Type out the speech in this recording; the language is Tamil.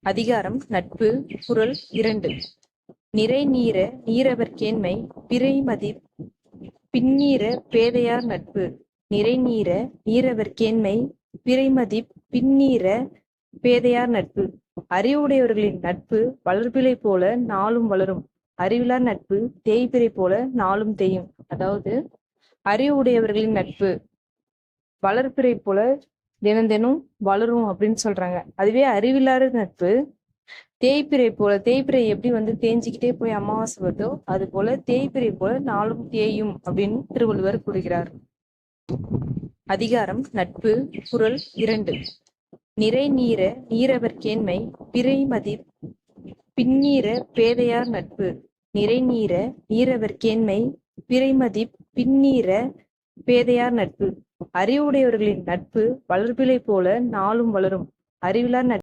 அதிகாரம் நட்பு. குறள் 2. நிறை நீர நீரவர்க்கேண்மை பிறைமதிப் பின்னீர பேதையார் நட்பு. நிறை நீர நீரவர்க்கேண்மை பிறைமதிப் பின்னீர பேதையார் நட்பு. அறிவுடையவர்களின் நட்பு வளர்பிறை போல நாளும் வளரும். அறிவிலார் நட்பு தேய்பிறை போல நாளும் தேயும். அதாவது அறிவுடையவர்களின் நட்பு வளர்பிறை போல தினம் தினம் வளரும் அப்படின்னு சொல்றாங்க. அதுவே அறிவில்லாத நட்பு தேய்பிறை போல, தேய்பிறை எப்படி தேஞ்சிக்கிட்டே போய் அமாவாசை வருதோ அது போல தேய்பிறை போல நாளும் தேயும் அப்படின்னு திருவள்ளுவர் கூறுகிறார். அதிகாரம் நட்பு. குறள் 2. நிறை நீர நீரவர்க்கேண்மை பிறைமதிப் பின்னீர பேதையார் நட்பு. நிறை நீர நீரவர்க்கேண்மை பிறைமதிப் பின்னீர பேதையார் நட்பு. அறிவுடையவர்களின் நட்பு வளர்பிறை போல நாளும் வளரும். அறிவிலார் நட்பு